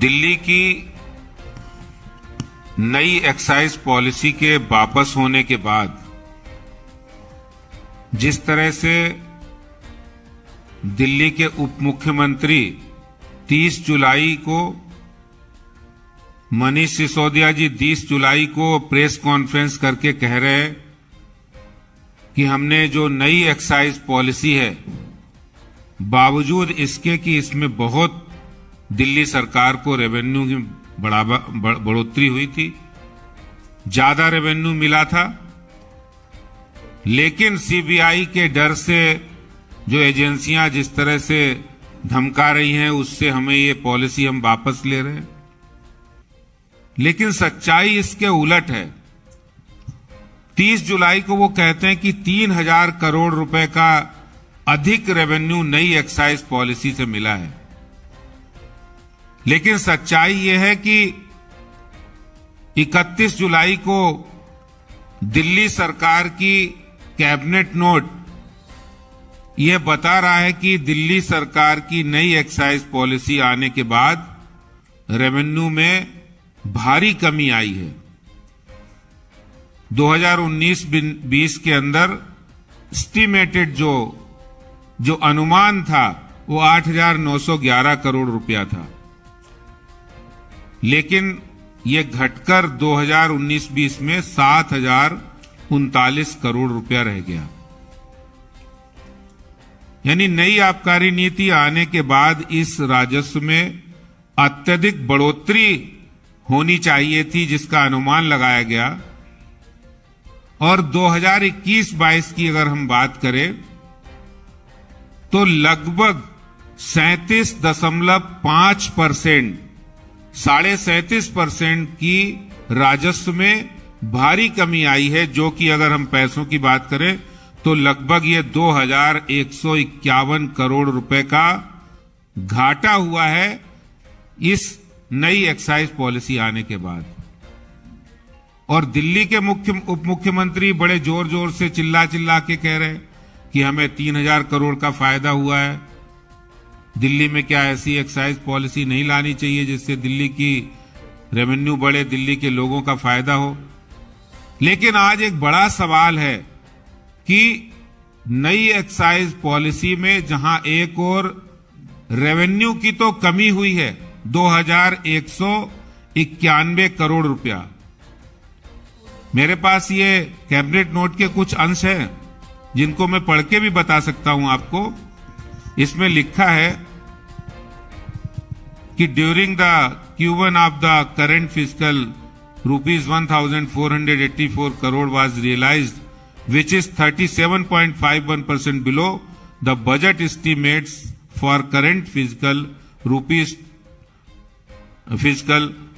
दिल्ली की नई excise policy के वापस होने के बाद जिस तरह से दिल्ली के उप मुख्यमंत्री 30 जुलाई को मनीष सिसोदिया जी 30 जुलाई को प्रेस कॉन्फ्रेंस करके कह रहे हैं कि हमने जो नई एक्साइज पॉलिसी है, बावजूद इसके कि इसमें बहुत दिल्ली सरकार को रेवेन्यू की बढ़ोतरी हुई थी, ज्यादा रेवेन्यू मिला था, लेकिन सीबीआई के डर से जो एजेंसियां जिस तरह से धमका रही हैं, उससे हमें ये पॉलिसी हम वापस ले रहे हैं। लेकिन सच्चाई इसके उलट है। 30 जुलाई को वो कहते हैं कि 3000 करोड़ रुपए का अधिक रेवेन्यू नई एक्साइज पॉलिसी से मिला है, लेकिन सच्चाई ये है कि 31 जुलाई को दिल्ली सरकार की कैबिनेट नोट यह बता रहा है कि दिल्ली सरकार की नई एक्साइज पॉलिसी आने के बाद रेवेन्यू में भारी कमी आई है। 2019-20 के अंदर एस्टिमेटेड जो अनुमान था वो 8,911 करोड़ रुपया था, लेकिन ये घटकर 2019-20 में 7,039 करोड़ रुपया रह गया। यानी नई आबकारी नीति आने के बाद इस राजस्व में अत्यधिक बढ़ोतरी होनी चाहिए थी, जिसका अनुमान लगाया गया। और 2021-22 की अगर हम बात करें तो लगभग 37.5%, 37.5% की राजस्व में भारी कमी आई है, जो कि अगर हम पैसों की बात करें तो लगभग ये 2,151 करोड़ रुपए का घाटा हुआ है इस नई एक्साइज पॉलिसी आने के बाद। और दिल्ली के उप मुख्यमंत्री बड़े जोर जोर से चिल्ला के कह रहे हैं कि हमें 3,000 करोड़ का फायदा हुआ है। दिल्ली में क्या ऐसी एक्साइज पॉलिसी नहीं लानी चाहिए जिससे दिल्ली की रेवेन्यू बढ़े, दिल्ली के लोगों का फायदा हो? लेकिन आज एक बड़ा सवाल है कि नई एक्साइज पॉलिसी में जहां एक और रेवेन्यू की तो कमी हुई है 2,191 करोड़ रुपया। मेरे पास ये कैबिनेट नोट के कुछ अंश हैं जिनको मैं पढ़ के भी बता सकता हूं आपको। इसमें लिखा है कि during the Q1 of the current fiscal ₹1,484 crore was realised, which is 37.51% below the budget estimates for current fiscal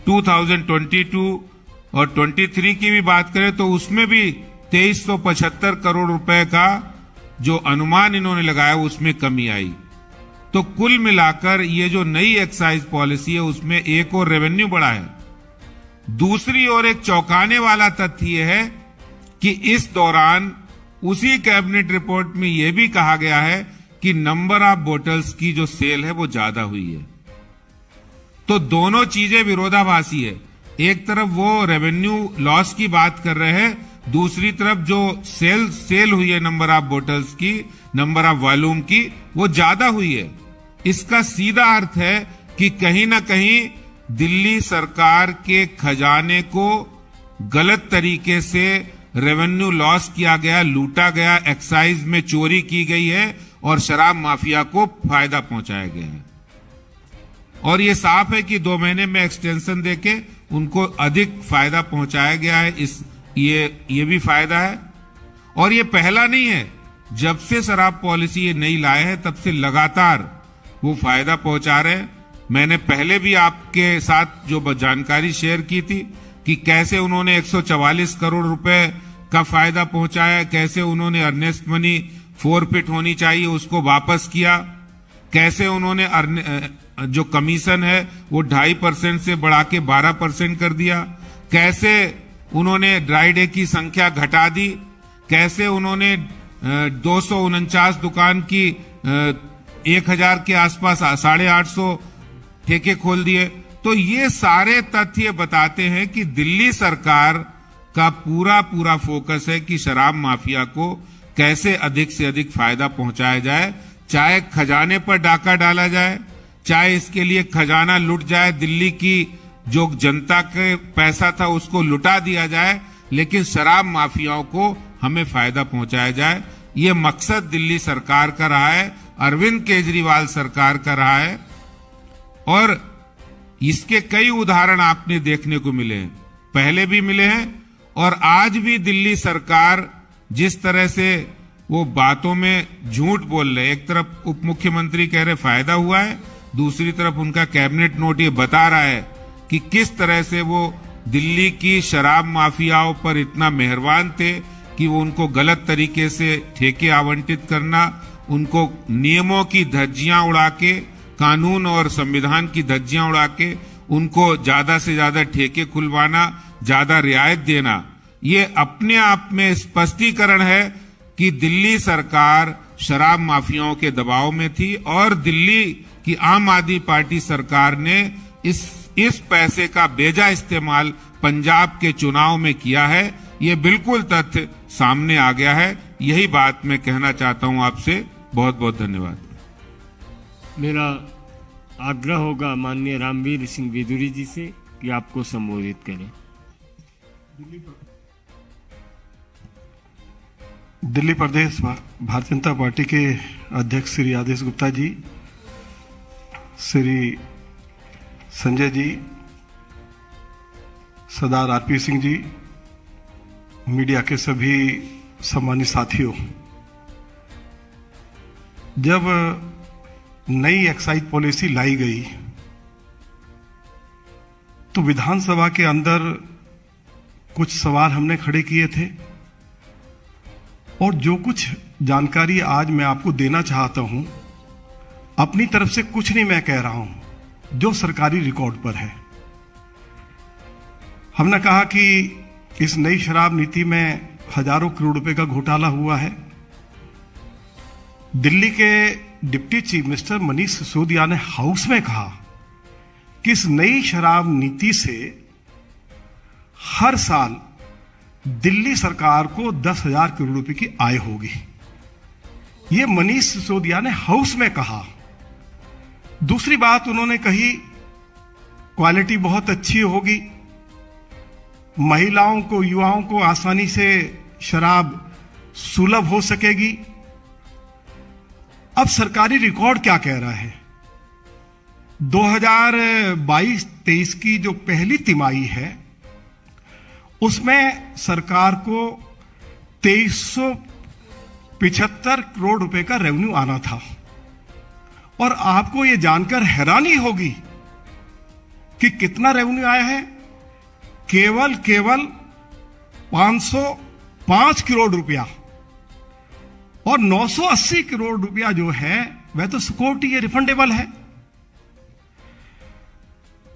2022 और 23 की भी बात करें तो उसमें भी 2,375 करोड़ रुपए का जो अनुमान इन्होंने लगाया उसमें कमी आई। तो कुल मिलाकर ये जो नई एक्साइज पॉलिसी है उसमें एक और रेवेन्यू बढ़ा है। दूसरी ओर एक चौंकाने वाला तथ्य यह है कि इस दौरान उसी कैबिनेट रिपोर्ट में यह भी कहा गया है कि नंबर ऑफ बोटल्स की जो सेल है वो ज्यादा हुई है। तो दोनों चीजें विरोधाभासी है। एक तरफ वो रेवेन्यू लॉस की बात कर रहे हैं, दूसरी तरफ जो सेल हुई है नंबर ऑफ बोटल्स की, नंबर ऑफ वॉल्यूम की, वो ज्यादा हुई है। इसका सीधा अर्थ है कि कहीं ना कहीं दिल्ली सरकार के खजाने को गलत तरीके से रेवेन्यू लॉस किया गया, लूटा गया, एक्साइज में चोरी की गई है और शराब माफिया को फायदा पहुंचाया गया है। और ये साफ है कि 2 महीने में एक्सटेंशन देके उनको अधिक फायदा पहुंचाया गया है। ये भी फायदा है। और ये पहला नहीं है, जब से शराब पॉलिसी ये नई लाए हैं तब से लगातार वो फायदा पहुंचा रहे हैं। मैंने पहले भी आपके साथ जो जानकारी शेयर की थी कि कैसे उन्होंने 144 करोड़ रुपए का फायदा पहुंचाया, कैसे उन्होंने अर्नेस्ट मनी फोरफिट होनी चाहिए उसको वापस किया, कैसे उन्होंने जो कमीशन है वो 2.5% से बढ़ा के 12% कर दिया, कैसे उन्होंने ड्राई डे की संख्या घटा दी, कैसे उन्होंने 249 दुकान की 1,000 के आसपास 850 ठेके खोल दिए। तो ये सारे तथ्य बताते हैं कि दिल्ली सरकार का पूरा पूरा फोकस है कि शराब माफिया को कैसे अधिक से अधिक फायदा पहुंचाया जाए, चाहे खजाने पर डाका डाला जाए, चाहे इसके लिए खजाना लूट जाए, दिल्ली की जो जनता के पैसा था उसको लुटा दिया जाए, लेकिन शराब माफियाओं को हमें फायदा पहुंचाया जाए। ये मकसद दिल्ली सरकार का रहा है, अरविंद केजरीवाल सरकार का रहा है, और इसके कई उदाहरण आपने देखने को मिले हैं, पहले भी मिले हैं और आज भी दिल्ली सरकार जिस तरह से वो बातों में झूठ बोल रहे, एक तरफ उप मुख्यमंत्री कह रहे फायदा हुआ है, दूसरी तरफ उनका कैबिनेट नोट ये बता रहा है कि किस तरह से वो दिल्ली की शराब माफियाओं पर इतना मेहरबान थे कि वो उनको गलत तरीके से ठेके आवंटित करना, उनको नियमों की धज्जियां उड़ा के, कानून और संविधान की धज्जियां उड़ा के उनको ज्यादा से ज्यादा ठेके खुलवाना, ज्यादा रियायत देना, ये अपने आप में स्पष्टीकरण है कि दिल्ली सरकार शराब माफियाओं के दबाव में थी और दिल्ली की आम आदमी पार्टी सरकार ने इस पैसे का बेजा इस्तेमाल पंजाब के चुनाव में किया है। ये बिल्कुल तथ्य सामने आ गया है। यही बात मैं कहना चाहता हूं आपसे। बहुत बहुत धन्यवाद। मेरा आग्रह होगा माननीय रामवीर सिंह विदुरी जी से कि आपको संबोधित करें। दिल्ली प्रदेश भारतीय जनता पार्टी के अध्यक्ष श्री आदेश गुप्ता जी, श्री संजय जी, सरदार आरपी सिंह जी, मीडिया के सभी सम्मानित साथियों, जब नई एक्साइज पॉलिसी लाई गई तो विधानसभा के अंदर कुछ सवाल हमने खड़े किए थे और जो कुछ जानकारी आज मैं आपको देना चाहता हूं, अपनी तरफ से कुछ नहीं मैं कह रहा हूं, जो सरकारी रिकॉर्ड पर है। हमने कहा कि इस नई शराब नीति में हजारों करोड़ रुपए का घोटाला हुआ है। दिल्ली के deputy chief minister Manish Sisodia ने हाउस में कहा कि इस नई शराब नीति से हर साल दिल्ली सरकार को 10,000 करोड़ रुपए की आय होगी। यह मनीष सिसोदिया ने हाउस में कहा। दूसरी बात उन्होंने कही, क्वालिटी बहुत अच्छी होगी, महिलाओं को, युवाओं को आसानी से शराब सुलभ हो सकेगी। अब सरकारी रिकॉर्ड क्या कह रहा है? 2022-23 की जो पहली तिमाही है उसमें सरकार को 2375 करोड़ रुपए का रेवेन्यू आना था। और आपको यह जानकर हैरानी होगी कि कितना रेवेन्यू आया है। केवल 505 करोड़ रुपया, और 980 करोड़ रुपया जो है वह तो सिक्योरिटी, ये रिफंडेबल है।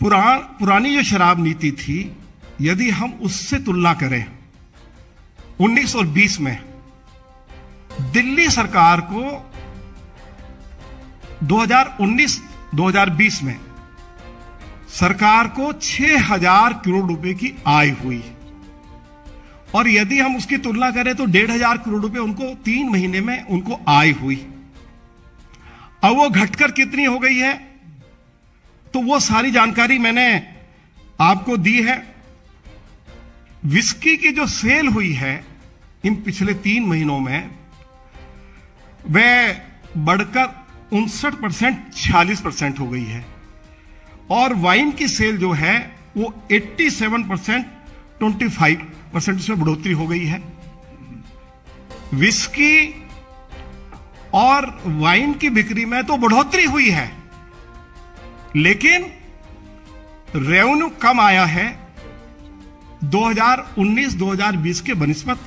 पुरानी जो शराब नीति थी, यदि हम उससे तुलना करें 19 और 20 में, दिल्ली सरकार को 2019-2020 में सरकार को 6,000 करोड़ रुपए की आय हुई। और यदि हम उसकी तुलना करें तो 1,500 करोड़ रुपए उनको 3 महीने में उनको आय हुई। अब वो घटकर कितनी हो गई है, तो वो सारी जानकारी मैंने आपको दी है। विस्की की जो सेल हुई है इन पिछले 3 महीनों में, वह बढ़कर 59% 46% हो गई है। और वाइन की सेल जो है वो 87% 25% उसमें बढ़ोतरी हो गई है। विस्की और वाइन की बिक्री में तो बढ़ोतरी हुई है, लेकिन रेवेन्यू कम आया है 2019-2020 के बनिस्बत,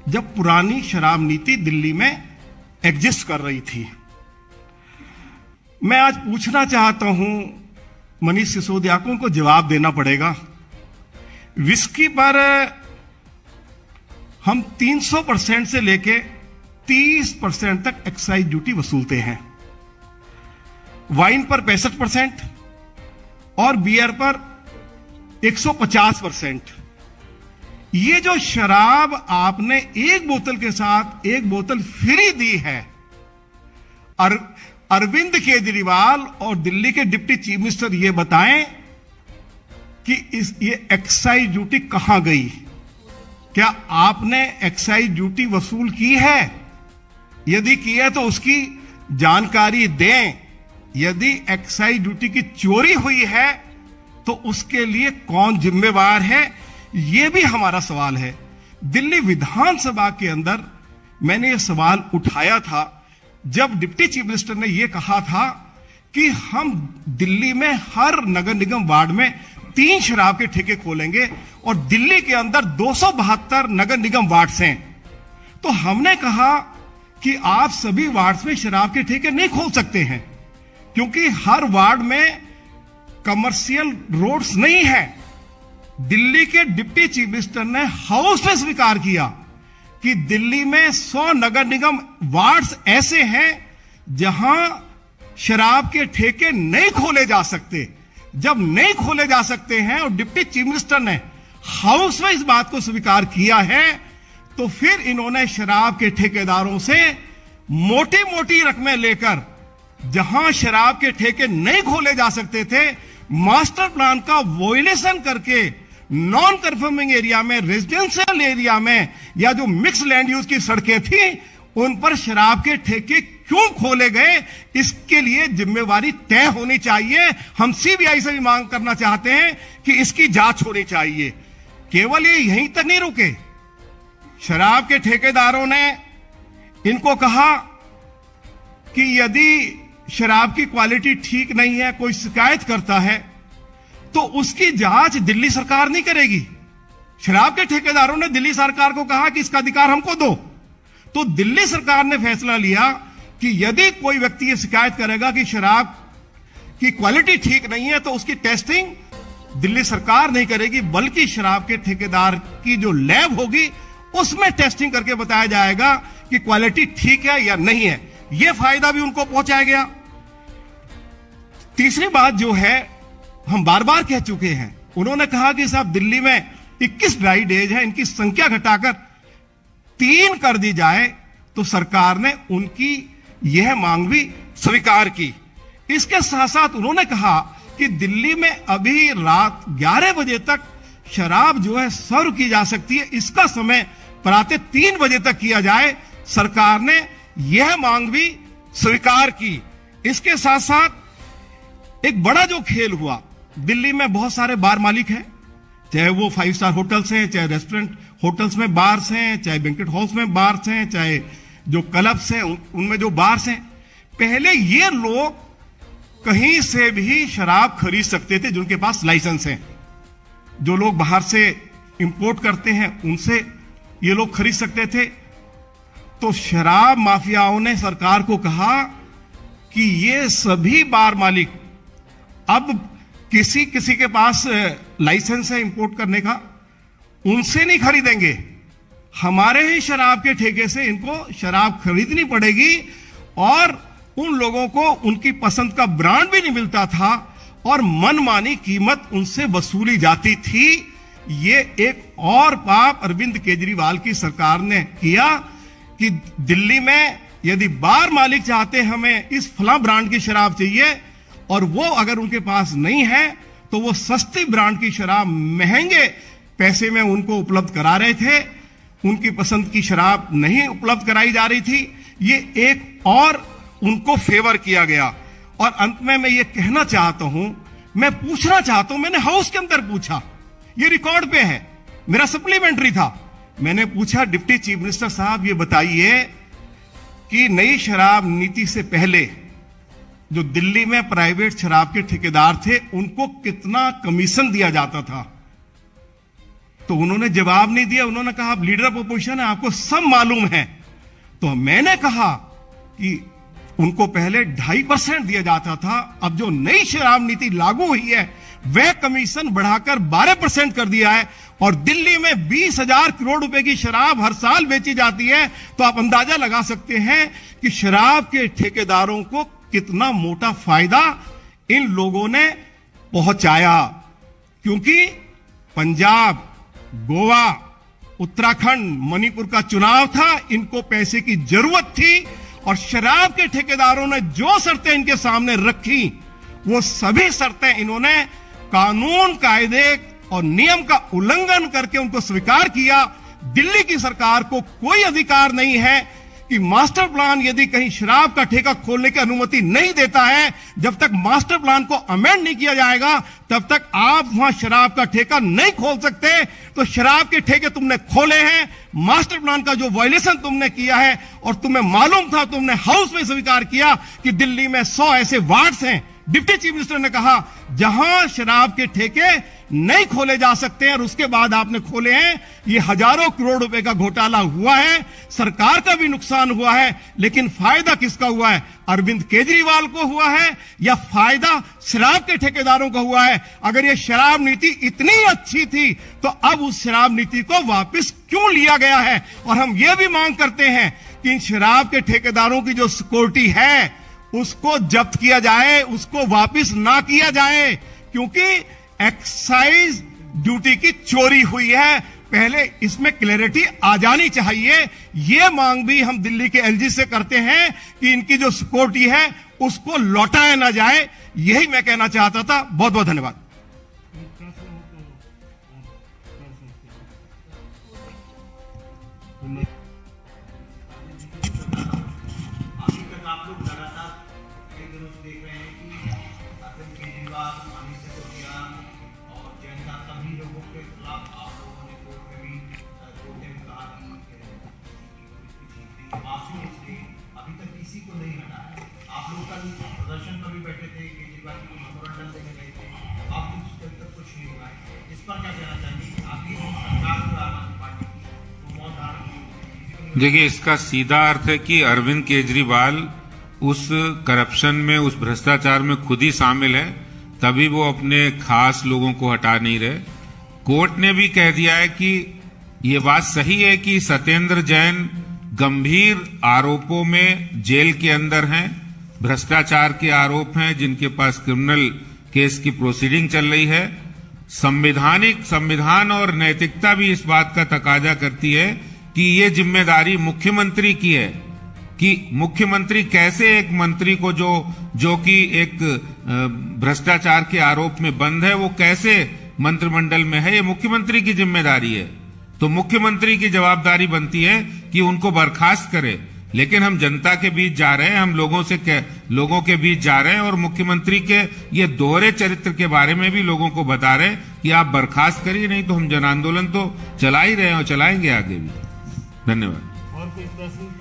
जब पुरानी शराब नीति दिल्ली में एग्जिस्ट कर रही थी। मैं आज पूछना चाहता हूं मनीष सिसोदिया को, उनको जवाब देना पड़ेगा। विस्की पर हम 300% से लेके 30% तक एक्साइज ड्यूटी वसूलते हैं, वाइन पर 65% और बियर पर 150%। ये जो शराब आपने एक बोतल के साथ एक बोतल फ्री दी है, अरविंद केजरीवाल और दिल्ली के डिप्टी चीफ मिनिस्टर ये बताएं कि ये एक्साइज ड्यूटी कहां गई? क्या आपने एक्साइज ड्यूटी वसूल की है? यदि की है तो उसकी जानकारी दें। यदि एक्साइज ड्यूटी की चोरी हुई है तो उसके लिए कौन जिम्मेवार है, यह भी हमारा सवाल है। दिल्ली विधानसभा के अंदर मैंने यह सवाल उठाया था जब डिप्टी चीफ मिनिस्टर ने यह कहा था कि हम दिल्ली में हर नगर निगम वार्ड में 3 शराब के ठेके खोलेंगे और दिल्ली के अंदर 272 नगर निगम वार्ड्स हैं। तो हमने कहा कि आप सभी वार्ड्स में शराब के ठेके नहीं खोल सकते हैं क्योंकि हर वार्ड में कमर्शियल रोड्स नहीं है। दिल्ली के डिप्टी चीफ मिनिस्टर ने हाउस में स्वीकार किया कि दिल्ली में 100 नगर निगम वार्ड्स ऐसे हैं जहां शराब के ठेके नहीं खोले जा सकते। जब नहीं खोले जा सकते हैं और डिप्टी चीफ मिनिस्टर ने हाउस में इस बात को स्वीकार किया है, तो फिर इन्होंने शराब के ठेकेदारों से मोटी मोटी रकमें लेकर जहां शराब के ठेके नहीं खोले जा सकते थे, मास्टर प्लान का वोलेशन करके नॉन कंफर्मिंग एरिया में, रेजिडेंशियल एरिया में या जो मिक्स लैंड यूज की सड़कें थी उन पर शराब के ठेके क्यों खोले गए, इसके लिए जिम्मेवारी तय होनी चाहिए। हम सीबीआई से भी मांग करना चाहते हैं कि इसकी जांच होनी चाहिए। केवल ये यहीं तक नहीं रुके, शराब के ठेकेदारों ने इनको कहा कि यदि शराब की क्वालिटी ठीक नहीं है, कोई शिकायत करता है तो उसकी जांच दिल्ली सरकार नहीं करेगी। शराब के ठेकेदारों ने दिल्ली सरकार को कहा कि इसका अधिकार हमको दो। तो दिल्ली सरकार ने फैसला लिया कि यदि कोई व्यक्ति ये शिकायत करेगा कि शराब की क्वालिटी ठीक नहीं है तो उसकी टेस्टिंग दिल्ली सरकार नहीं करेगी, बल्कि शराब के ठेकेदार की जो लैब होगी उसमें टेस्टिंग करके बताया जाएगा कि क्वालिटी ठीक है या नहीं है। यह फायदा भी उनको पहुंचाया गया। तीसरी बात जो है, हम बार बार कह चुके हैं, उन्होंने कहा कि साहब दिल्ली में 21 ड्राई डेज है, इनकी संख्या घटाकर 3 कर दी जाए। तो सरकार ने उनकी यह मांग भी स्वीकार की। इसके साथ साथ उन्होंने कहा कि दिल्ली में अभी रात 11 बजे तक शराब जो है सर्व की जा सकती है, इसका समय प्रातः 3 बजे तक किया जाए। सरकार ने यह मांग भी स्वीकार की। इसके साथ साथ एक बड़ा जो खेल हुआ, दिल्ली में बहुत सारे बार मालिक हैं, चाहे वो 5 स्टार होटल्स हैं, चाहे रेस्टोरेंट होटल्स में बार्स हैं, चाहे बैंक्वेट हॉल्स में बार्स हैं, चाहे जो क्लब्स हैं उनमें जो बार्स हैं। पहले ये लोग कहीं से भी शराब खरीद सकते थे जिनके पास लाइसेंस है। जो लोग बाहर से इंपोर्ट करते हैं उनसे ये लोग खरीद सकते थे। तो शराब माफियाओं ने सरकार को कहा कि ये सभी बार मालिक अब किसी किसी के पास लाइसेंस है इंपोर्ट करने का, उनसे नहीं खरीदेंगे, हमारे ही शराब के ठेके से इनको शराब खरीदनी पड़ेगी। और उन लोगों को उनकी पसंद का ब्रांड भी नहीं मिलता था और मनमानी कीमत उनसे वसूली जाती थी। ये एक और पाप अरविंद केजरीवाल की सरकार ने किया कि दिल्ली में यदि बार मालिक चाहते हमें इस फला ब्रांड की शराब चाहिए और वो अगर उनके पास नहीं है तो वो सस्ती ब्रांड की शराब महंगे पैसे में उनको उपलब्ध करा रहे थे। उनकी पसंद की शराब नहीं उपलब्ध कराई जा रही थी। ये एक और उनको फेवर किया गया। और अंत में मैं ये कहना चाहता हूं, मैं पूछना चाहता हूं, मैंने हाउस के अंदर पूछा, ये रिकॉर्ड पे है, मेरा सप्लीमेंट्री था। मैंने पूछा डिप्टी चीफ मिनिस्टर साहब ये बताइए कि नई शराब नीति से पहले जो दिल्ली में प्राइवेट शराब के ठेकेदार थे उनको कितना कमीशन दिया जाता था। तो उन्होंने जवाब नहीं दिया। उन्होंने कहा आप लीडर ऑफ अपोजिशन है, आपको सब मालूम है। तो मैंने कहा कि उनको पहले 2.5% दिया जाता था, अब जो नई शराब नीति लागू हुई है वह कमीशन बढ़ाकर 12% कर दिया है। और दिल्ली में 20,000 करोड़ रुपए की शराब हर साल बेची जाती है। तो आप अंदाजा लगा सकते हैं कि शराब के ठेकेदारों को कितना मोटा फायदा इन लोगों ने पहुंचाया, क्योंकि पंजाब, गोवा, उत्तराखंड, मणिपुर का चुनाव था, इनको पैसे की जरूरत थी और शराब के ठेकेदारों ने जो शर्तें इनके सामने रखी वो सभी शर्तें इन्होंने कानून, कायदे और नियम का उल्लंघन करके उनको स्वीकार किया। दिल्ली की सरकार को कोई अधिकार नहीं है कि मास्टर प्लान यदि कहीं शराब का ठेका खोलने की अनुमति नहीं देता है, जब तक मास्टर प्लान को अमेंड नहीं किया जाएगा तब तक आप वहां शराब का ठेका नहीं खोल सकते। तो शराब के ठेके तुमने खोले हैं, मास्टर प्लान का जो वायलेशन तुमने किया है और तुम्हें मालूम था, तुमने हाउस में स्वीकार किया कि दिल्ली में 100 ऐसे वार्ड्स हैं। डिप्टी चीफ मिनिस्टर ने कहा जहां शराब के ठेके नहीं खोले जा सकते हैं और उसके बाद आपने खोले हैं, ये हजारों करोड़ रुपए का घोटाला हुआ है, सरकार का भी नुकसान हुआ है, लेकिन फायदा किसका हुआ है? अरविंद केजरीवाल को हुआ है या फायदा शराब के ठेकेदारों को हुआ है? अगर ये शराब नीति इतनी अच्छी थी तो अब उस शराब नीति को वापस क्यों लिया गया है? और हम ये भी मांग करते हैं कि इन शराब के ठेकेदारों की जो सिक्योरिटी है उसको जब्त किया जाए, उसको वापस ना किया जाए, क्योंकि एक्साइज ड्यूटी की चोरी हुई है। पहले इसमें क्लैरिटी आ जानी चाहिए। ये मांग भी हम दिल्ली के एलजी से करते हैं कि इनकी जो सिक्योरिटी है उसको लौटाया ना जाए। यही मैं कहना चाहता था। बहुत बहुत धन्यवाद। अभी तक किसी को नहीं हटा है। आप लोग कल प्रदर्शन पर भी बैठे थे, केजरीवाल जी को मेमोरेंडम देने गए थे, अब तक कुछ नहीं हुआ है। इस पर क्या कहना चाहिए? आपकी सरकार और आम आदमी पार्टी की तो मौत धारण। देखिए, इसका सीधा अर्थ है कि अरविंद केजरीवाल उस करप्शन में, उस भ्रष्टाचार में खुद ही शामिल है, तभी वो अपने खास लोगों को हटा नहीं रहे। कोर्ट ने भी कह दिया है कि ये बात सही है कि सत्येंद्र जैन गंभीर आरोपों में जेल के अंदर हैं, भ्रष्टाचार के आरोप हैं, जिनके पास क्रिमिनल केस की प्रोसीडिंग चल रही है। संविधान और नैतिकता भी इस बात का तकाजा करती है कि ये जिम्मेदारी मुख्यमंत्री की है कि मुख्यमंत्री कैसे एक मंत्री को जो कि एक भ्रष्टाचार के आरोप में बंद है, वो कैसे मंत्रिमंडल में है, ये मुख्यमंत्री की जिम्मेदारी है। तो मुख्यमंत्री की जवाबदारी बनती है कि उनको बर्खास्त करे। लेकिन हम जनता के बीच जा रहे हैं, हम लोगों के बीच जा रहे हैं और मुख्यमंत्री के ये दोहरे चरित्र के बारे में भी लोगों को बता रहे हैं कि आप बर्खास्त करिए, नहीं तो हम जन आंदोलन तो चला ही रहे हैं और चलाएंगे आगे भी। धन्यवाद। और कोई प्रश्न?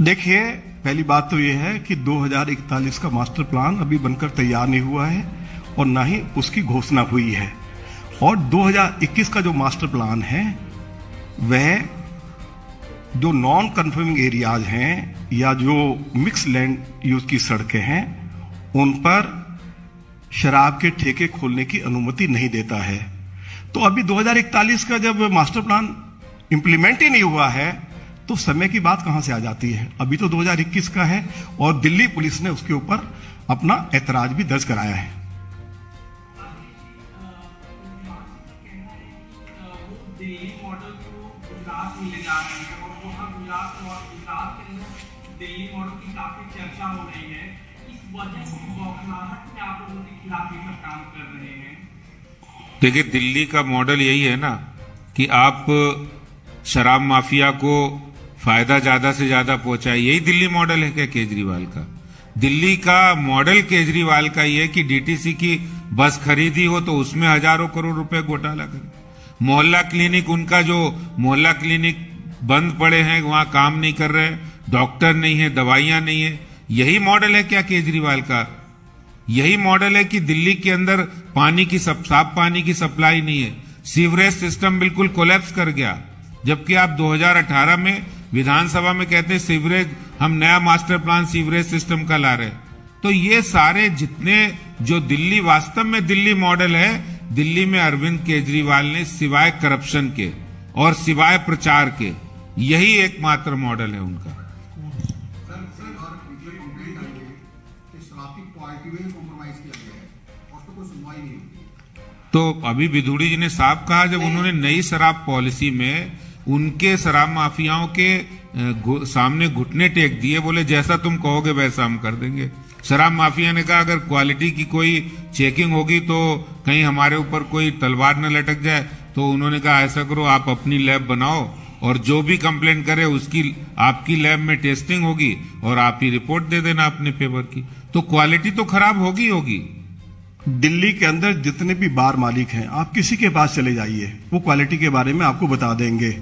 देखिए, पहली बात तो यह है कि 2041 का मास्टर प्लान अभी बनकर तैयार नहीं हुआ है और ना ही उसकी घोषणा हुई है। और 2021 का जो मास्टर प्लान है वह जो नॉन कन्फर्मिंग एरियाज हैं या जो मिक्स लैंड यूज की सड़कें हैं उन पर शराब के ठेके खोलने की अनुमति नहीं देता है। तो अभी 2041 का जब मास्टर प्लान इंप्लीमेंट ही नहीं हुआ है तो समय की बात कहां से आ जाती है? अभी तो 2021 का है और दिल्ली पुलिस ने उसके ऊपर अपना ऐतराज भी दर्ज कराया है। दिल्ली मॉडल को गुजरात में ले जा रहे हैं और वहाँ गुजरात के अंदर दिल्ली मॉडल की काफी चर्चा हो रही है। इस वजह से बौखलाहट में आप लोगों के खिलाफ ये सब काम कर रहे हैं। देखिए, दिल्ली का मॉडल यही है ना कि आप शराब माफिया को फायदा ज्यादा से ज्यादा पहुंचाए। यही दिल्ली मॉडल है क्या केजरीवाल का? दिल्ली का मॉडल केजरीवाल का ये है कि डीटीसी की बस खरीदी हो तो उसमें हजारों करोड़ रुपए घोटाला करे। मोहल्ला क्लिनिक, उनका जो मोहल्ला क्लिनिक बंद पड़े हैं, वहां काम नहीं कर रहे, डॉक्टर नहीं है, दवाइयां नहीं है। यही मॉडल है क्या केजरीवाल का? यही मॉडल है कि दिल्ली के अंदर पानी की साफ पानी की सप्लाई नहीं है, सीवरेज सिस्टम बिल्कुल कोलैप्स कर गया, जबकि आप 2018 में विधानसभा में कहते हैं सीवरेज, हम नया मास्टर प्लान सीवरेज सिस्टम का ला रहे हैं। तो ये सारे जितने जो दिल्ली, वास्तव में दिल्ली मॉडल है, दिल्ली में अरविंद केजरीवाल ने सिवाय करप्शन के और सिवाय प्रचार के यही एकमात्र मॉडल है उनका। तो अभी विधुड़ी जी ने साफ कहा, जब उन्होंने नई शराब पॉलिसी में उनके शराब माफियाओं के सामने घुटने टेक दिए, बोले जैसा तुम कहोगे वैसा हम कर देंगे। शराब माफिया ने कहा अगर क्वालिटी की कोई चेकिंग होगी तो कहीं हमारे ऊपर कोई तलवार न लटक जाए, तो उन्होंने कहा ऐसा करो, आप अपनी लैब बनाओ और जो भी कंप्लेंट करे उसकी आपकी लैब में टेस्टिंग होगी और आप ही रिपोर्ट दे देना अपने फेवर की। तो क्वालिटी तो खराब होगी। दिल्ली के अंदर जितने भी बार मालिक हैं, आप किसी के पास चले जाइए, वो क्वालिटी के बारे में आपको बता देंगे।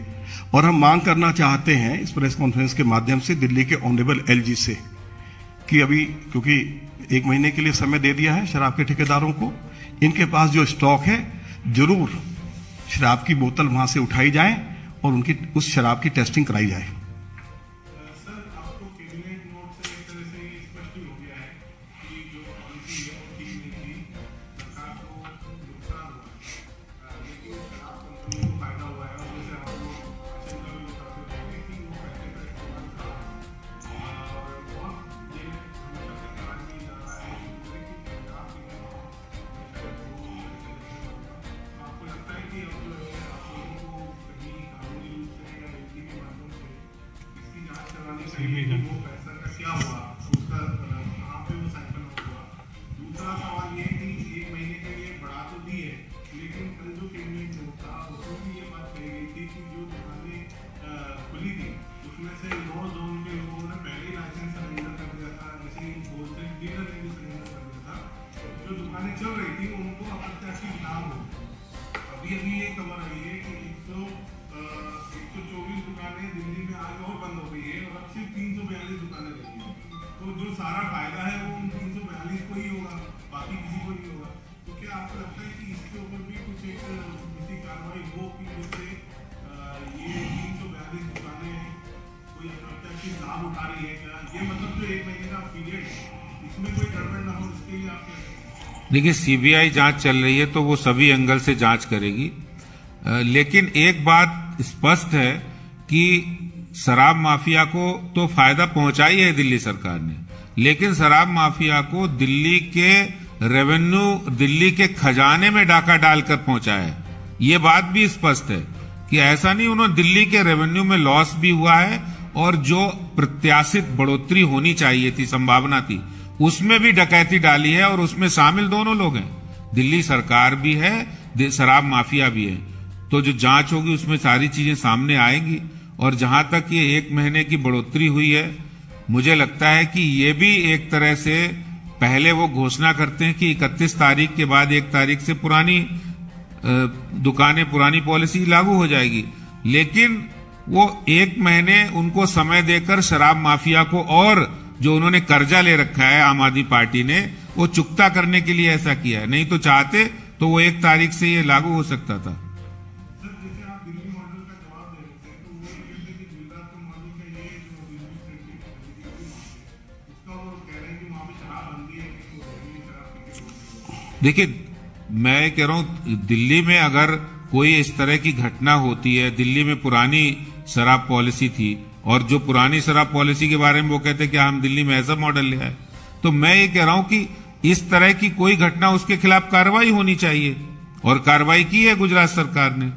और हम मांग करना चाहते हैं इस प्रेस कॉन्फ्रेंस के माध्यम से दिल्ली के ऑनरेबल एलजी से कि अभी क्योंकि 1 महीने के लिए समय दे दिया है शराब के ठेकेदारों को, इनके पास जो स्टॉक है जरूर शराब की बोतल वहां से उठाई जाए और उनकी उस शराब की टेस्टिंग कराई जाए। पैसा का क्या हुआ, उसका कहाँ पे वो साइकिल हुआ। दूसरा सवाल ये कि 1 महीने के लिए बढ़ा तो दी है, लेकिन कल जो कैबिनेट में था उसमें भी ये बात कही गई थी कि जो दुकानें खुली थी उसमें से 9 जोन के लोगों ने पहले ही लाइसेंस सरेंडर कर दिया था, जैसे होलसेल डीलर ने भी सरेंडर कर दिया था। जो दुकानें चल रही थी उनको अप्रत्याशित लाभ हो। अभी ये खबर आई है कि 124 दुकानें दिल्ली में आज और बंद हो गई है और अब सिर्फ 342 दुकानें बची हैं। तो जो सारा फायदा है वो उन 342 को ही होगा, बाकी किसी को नहीं होगा। तो क्या आपको लगता है कि इसके ऊपर भी कुछ एक किसी कार्रवाई हो कि जिससे ये 342 दुकानें कोई अप्रत्याशित लाभ उठा रही है? क्या ये मतलब जो 1 महीने का पीरियड है इसमें कोई गड़बड़ ना हो, इसके लिए आप क्या? देखिए, सीबीआई जांच चल रही है तो वो सभी एंगल से जांच करेगी, लेकिन एक बात स्पष्ट है कि शराब माफिया को तो फायदा पहुंचा ही है दिल्ली सरकार ने, लेकिन शराब माफिया को दिल्ली के रेवेन्यू, दिल्ली के खजाने में डाका डालकर पहुंचा है। ये बात भी स्पष्ट है कि ऐसा नहीं, उन्होंने दिल्ली के रेवेन्यू में लॉस भी हुआ है और जो प्रत्याशित बढ़ोतरी होनी चाहिए थी, संभावना थी, उसमें भी डकैती डाली है और उसमें शामिल दोनों लोग हैं, दिल्ली सरकार भी है, शराब माफिया भी है। तो जो जांच होगी उसमें सारी चीजें सामने आएंगी। और जहां तक ये 1 महीने की बढ़ोतरी हुई है, मुझे लगता है कि ये भी एक तरह से, पहले वो घोषणा करते हैं कि 31 तारीख के बाद 1 तारीख से पुरानी दुकानें, पुरानी पॉलिसी लागू हो जाएगी, लेकिन वो 1 महीने उनको समय देकर शराब माफिया को, और जो उन्होंने कर्जा ले रखा है आम आदमी पार्टी ने, वो चुकता करने के लिए ऐसा किया है। नहीं तो चाहते तो वो 1 तारीख से ये लागू हो सकता था। देखिए, मैं कह रहा हूं, दिल्ली में अगर कोई इस तरह की घटना होती है, दिल्ली में पुरानी शराब पॉलिसी थी और जो पुरानी शराब पॉलिसी के बारे में वो कहते हैं कि हम दिल्ली में ऐसा मॉडल ले आए, तो मैं ये कह रहा हूं कि इस तरह की कोई घटना, उसके खिलाफ कार्रवाई होनी चाहिए और कार्रवाई की है गुजरात सरकार ने।